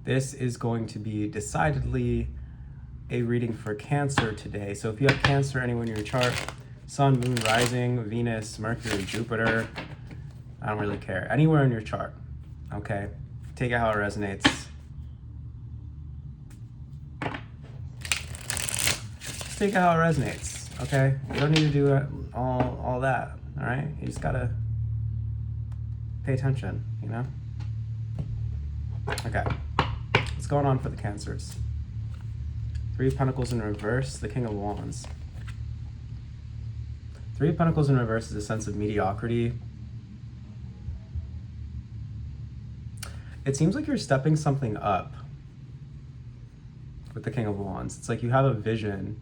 This is going to be decidedly a reading for Cancer today. So if you have Cancer anywhere in your chart, Sun, Moon, Rising, Venus, Mercury, Jupiter, I don't really care. Anywhere in your chart, okay? Take it how it resonates. Just take it how it resonates, okay? You don't need to do all that, all right? You just gotta pay attention, you know? Okay, what's going on for the Cancers? Three of Pentacles in reverse, the King of Wands. Three of Pentacles in reverse is a sense of mediocrity. It seems like you're stepping something up with the King of Wands. It's like you have a vision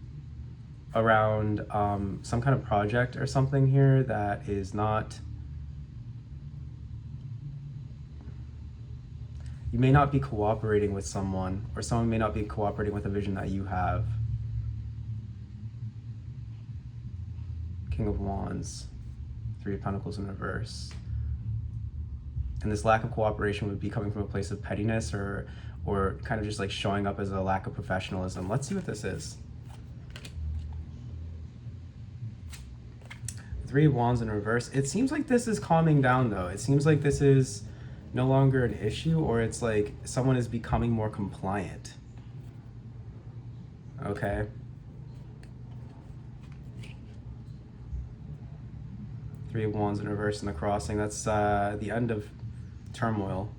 around some kind of project or something here that is not... You may not be cooperating with someone, or someone may not be cooperating with a vision that you have. King of Wands, Three of Pentacles in reverse. And this lack of cooperation would be coming from a place of pettiness or kind of just like showing up as a lack of professionalism. Let's see what this is. Three of Wands in reverse. It seems like this is calming down though. It seems like this is no longer an issue, or it's like someone is becoming more compliant. Okay. Three of Wands in reverse in the crossing. That's the end of turmoil,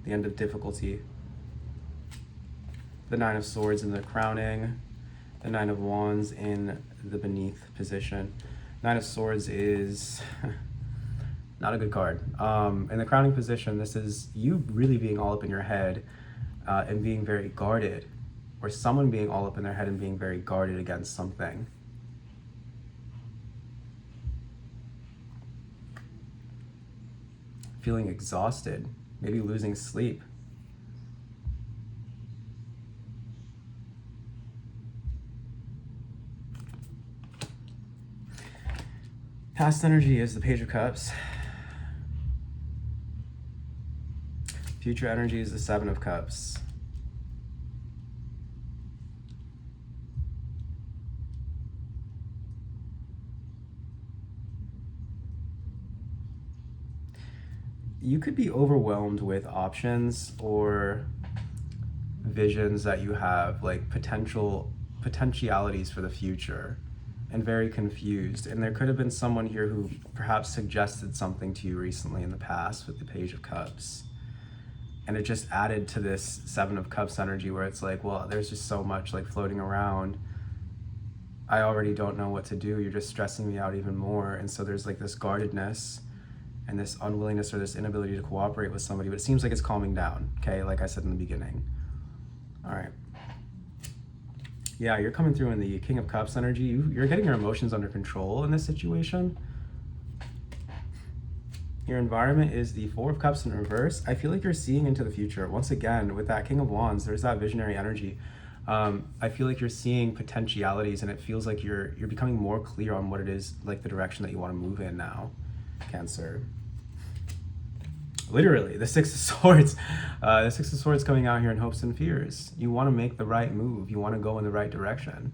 the end of difficulty. The Nine of Swords in the crowning, the Nine of Wands in the beneath position. Nine of Swords is not a good card. In the crowning position, this is you really being all up in your head and being very guarded, or someone being all up in their head and being very guarded against something. Feeling exhausted, maybe losing sleep. Past energy is the Page of Cups. Future energy is the Seven of Cups. You could be overwhelmed with options or visions that you have, like potentialities for the future, and very confused. And there could have been someone here who perhaps suggested something to you recently in the past with the Page of Cups. And it just added to this Seven of Cups energy where it's like, well, there's just so much like floating around. I already don't know what to do. You're just stressing me out even more. And so there's like this guardedness and this unwillingness or this inability to cooperate with somebody, but it seems like it's calming down, okay? Like I said in the beginning. All right. Yeah, you're coming through in the King of Cups energy. You're getting your emotions under control in this situation. Your environment is the Four of Cups in reverse. I feel like you're seeing into the future. Once again, with that King of Wands, there's that visionary energy. I feel like you're seeing potentialities, and it feels like you're becoming more clear on what it is, like the direction that you want to move in now, Cancer. Literally, the Six of Swords. The Six of Swords coming out here in hopes and fears. You want to make the right move. You want to go in the right direction.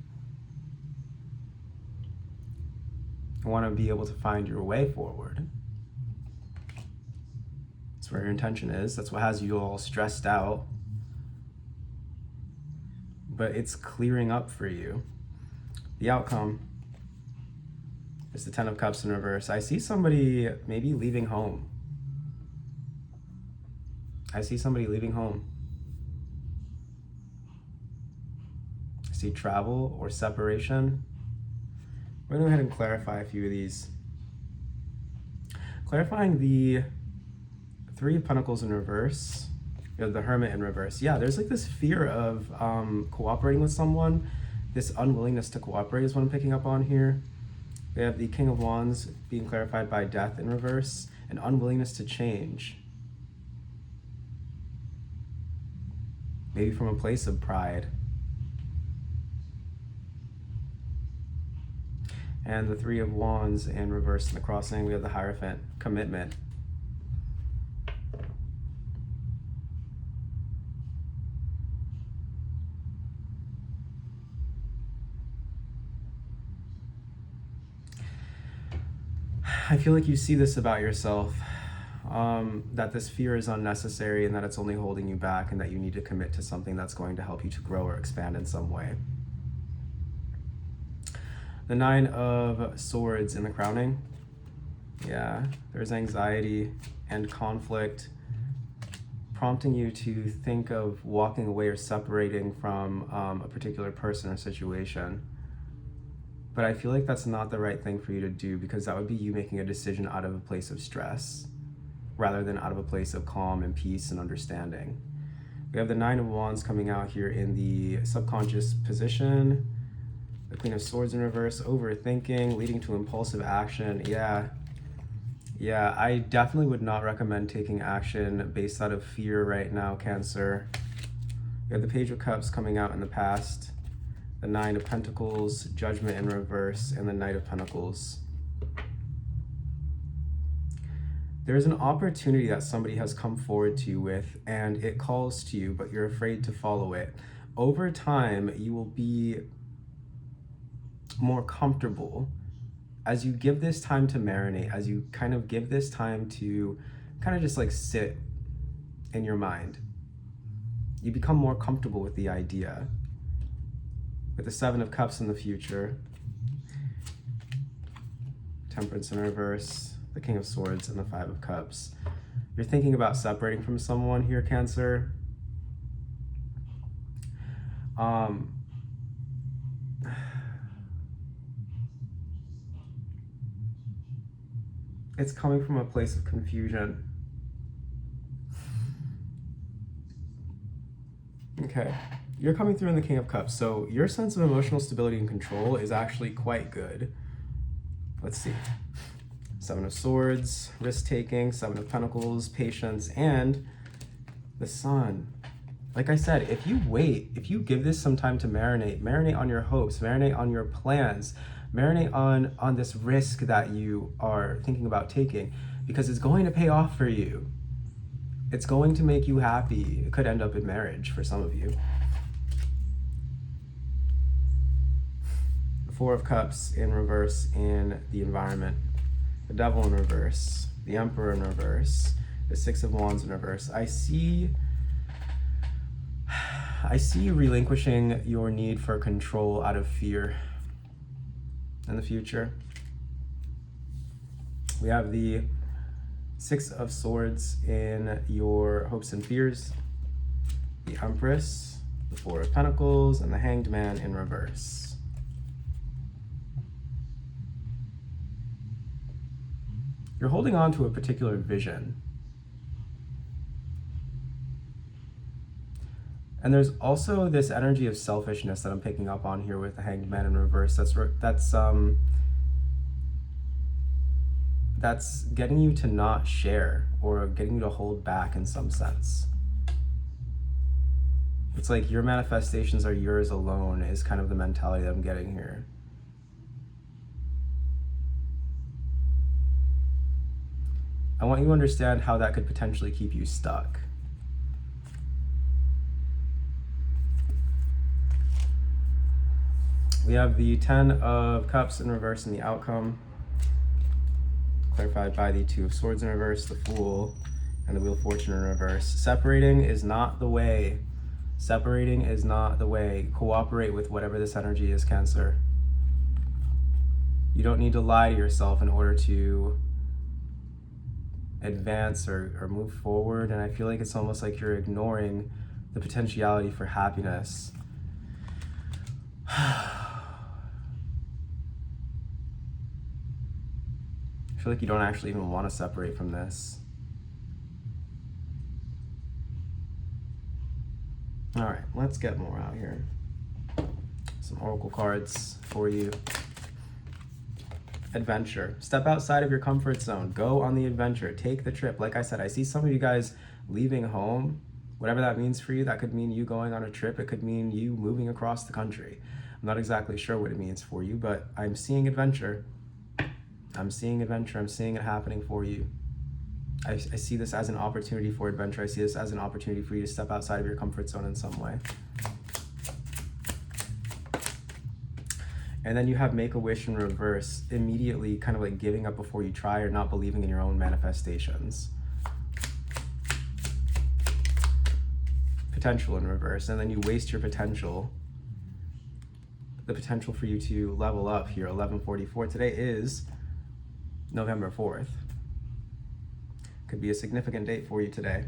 You want to be able to find your way forward. That's where your intention is. That's what has you all stressed out. But it's clearing up for you. The outcome is the Ten of Cups in reverse. I see somebody maybe leaving home. I see somebody leaving home. I see travel or separation. We're going to go ahead and clarify a few of these. Clarifying the Three of Pentacles in reverse. You have the Hermit in reverse. Yeah, there's like this fear of cooperating with someone. This unwillingness to cooperate is what I'm picking up on here. We have the King of Wands being clarified by Death in reverse. An unwillingness to change. Maybe from a place of pride. And the Three of Wands in reverse in the crossing, we have the Hierophant, commitment. I feel like you see this about yourself, that this fear is unnecessary and that it's only holding you back, and that you need to commit to something that's going to help you to grow or expand in some way. The Nine of Swords in the crowning. Yeah, there's anxiety and conflict prompting you to think of walking away or separating from a particular person or situation. But I feel like that's not the right thing for you to do, because that would be you making a decision out of a place of stress rather than out of a place of calm and peace and understanding. We have the Nine of Wands coming out here in the subconscious position. The Queen of Swords in reverse, overthinking, leading to impulsive action. Yeah, I definitely would not recommend taking action based out of fear right now, Cancer. We have the Page of Cups coming out in the past, the Nine of Pentacles, Judgment in reverse, and the Knight of Pentacles. There's an opportunity that somebody has come forward to you with, and it calls to you, but you're afraid to follow it. Over time, you will be more comfortable as you give this time to marinate, as you kind of give this time to kind of just like sit in your mind. You become more comfortable with the idea. With the Seven of Cups in the future, Temperance in reverse, the King of Swords, and the Five of Cups. You're thinking about separating from someone here, Cancer. It's coming from a place of confusion. Okay, you're coming through in the King of Cups, so your sense of emotional stability and control is actually quite good. Let's see. Seven of Swords, risk-taking, Seven of Pentacles, patience, and the Sun. Like I said, if you wait, if you give this some time to marinate on your hopes, marinate on your plans, marinate on this risk that you are thinking about taking, because it's going to pay off for you. It's going to make you happy. It could end up in marriage for some of you. The Four of Cups in reverse in the environment. The Devil in reverse. The Emperor in reverse. The Six of Wands in reverse. I see you relinquishing your need for control out of fear in the future. We have the Six of Swords in your hopes and fears, the Empress, the Four of Pentacles, and the Hanged Man in reverse. You're holding on to a particular vision. And there's also this energy of selfishness that I'm picking up on here with the Hanged Man in reverse. That's getting you to not share, or getting you to hold back in some sense. It's like your manifestations are yours alone is kind of the mentality that I'm getting here. I want you to understand how that could potentially keep you stuck. We have the Ten of Cups in reverse in the outcome, clarified by the Two of Swords in reverse, the Fool, and the Wheel of Fortune in reverse. Separating is not the way. Separating is not the way. Cooperate with whatever this energy is, Cancer. You don't need to lie to yourself in order to advance or move forward, and I feel like it's almost like you're ignoring the potentiality for happiness. I feel like you don't actually even want to separate from this. All right, let's get more out here. Some oracle cards for you. Adventure. Step outside of your comfort zone. Go on the adventure. Take the trip. Like I said, I see some of you guys leaving home. Whatever that means for you, that could mean you going on a trip. It could mean you moving across the country. I'm not exactly sure what it means for you, but I'm seeing adventure. I'm seeing adventure. I'm seeing it happening for you. I see this as an opportunity for adventure. I see this as an opportunity for you to step outside of your comfort zone in some way. And then you have make a wish in reverse, immediately kind of like giving up before you try or not believing in your own manifestations. Potential in reverse, and then you waste your potential. The potential for you to level up here, 1144. Today is November 4th. Could be a significant date for you today.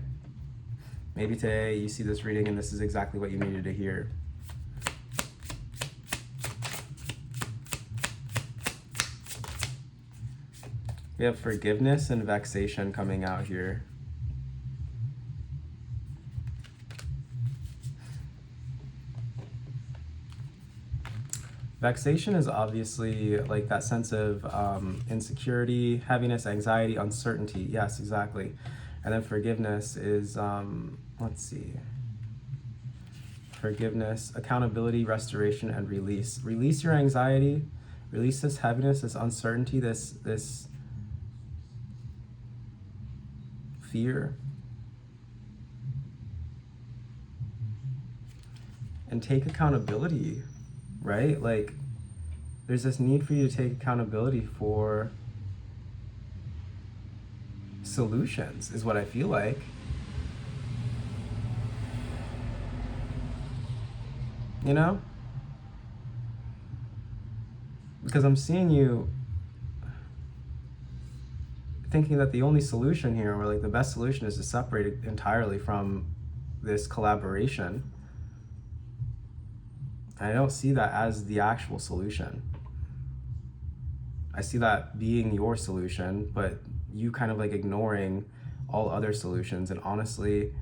Maybe today you see this reading and this is exactly what you needed to hear. We have forgiveness and vexation coming out here. Vexation is obviously like that sense of insecurity, heaviness, anxiety, uncertainty. Yes, exactly. And then forgiveness is, let's see. Forgiveness, accountability, restoration, and release. Release your anxiety. Release this heaviness, this uncertainty, this fear. And take accountability, right? Like, there's this need for you to take accountability for solutions, is what I feel like. You know? Because I'm seeing you thinking that the only solution here, or like the best solution, is to separate it entirely from this collaboration. I don't see that as the actual solution. I see that being your solution, but you kind of like ignoring all other solutions and honestly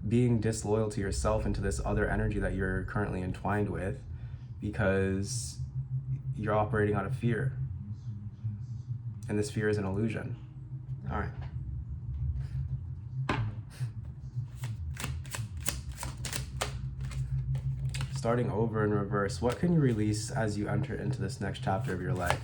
being disloyal to yourself and to this other energy that you're currently entwined with, because you're operating out of fear. And this fear is an illusion. All right. Starting over in reverse, what can you release as you enter into this next chapter of your life?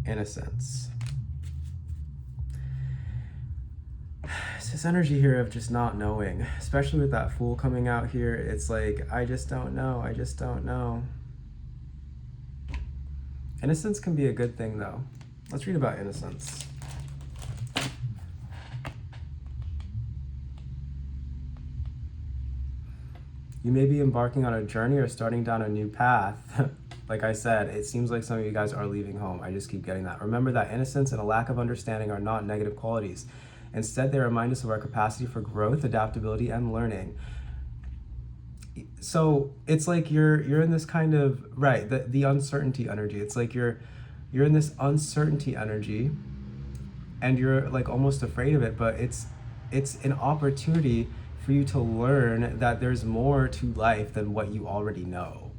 Innocence. It's this energy here of just not knowing, especially with that Fool coming out here. It's like, I just don't know. I just don't know. Innocence can be a good thing, though. Let's read about innocence. You may be embarking on a journey or starting down a new path. Like I said, it seems like some of you guys are leaving home. I just keep getting that. Remember that innocence and a lack of understanding are not negative qualities. Instead, they remind us of our capacity for growth, adaptability, and learning. So it's like you're in this kind of, right, the uncertainty energy. It's like you're in this uncertainty energy and you're like almost afraid of it, but it's an opportunity for you to learn that there's more to life than what you already know.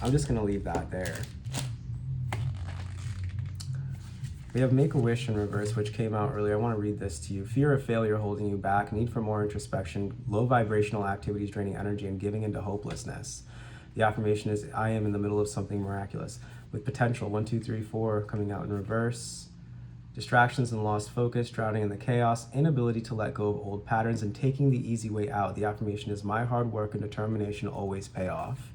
I'm just gonna leave that there. We have Make a Wish in reverse, which came out earlier. I want to read this to you. Fear of failure holding you back, need for more introspection, low vibrational activities draining energy, and giving into hopelessness. The affirmation is, I am in the middle of something miraculous. With potential, 1, 2, 3, 4 coming out in reverse. Distractions and lost focus, drowning in the chaos, inability to let go of old patterns, and taking the easy way out. The affirmation is, my hard work and determination always pay off.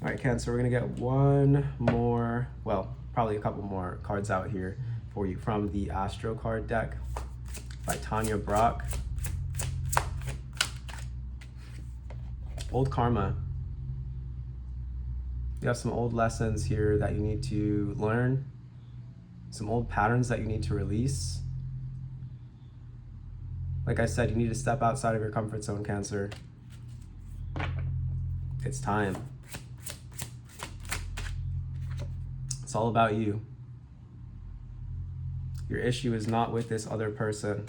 All right, Cancer, we're gonna get one more, well, probably a couple more cards out here for you from the Astro card deck by Tanya Brock. Old karma. You have some old lessons here that you need to learn, some old patterns that you need to release. Like I said, you need to step outside of your comfort zone, Cancer. It's time. It's all about you. Your issue is not with this other person.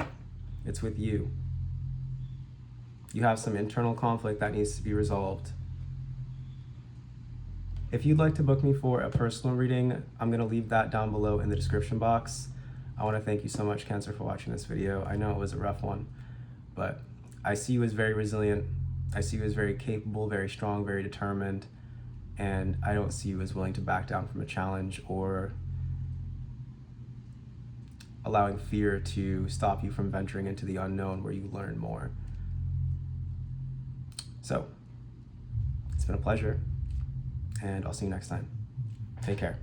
It's with you. You have some internal conflict that needs to be resolved. If you'd like to book me for a personal reading, I'm going to leave that down below in the description box. I want to thank you so much, Cancer, for watching this video. I know it was a rough one, but I see you as very resilient. I see you as very capable, very strong, very determined. and I don't see you as willing to back down from a challenge or allowing fear to stop you from venturing into the unknown where you learn more. So, it's been a pleasure, and I'll see you next time. Take care.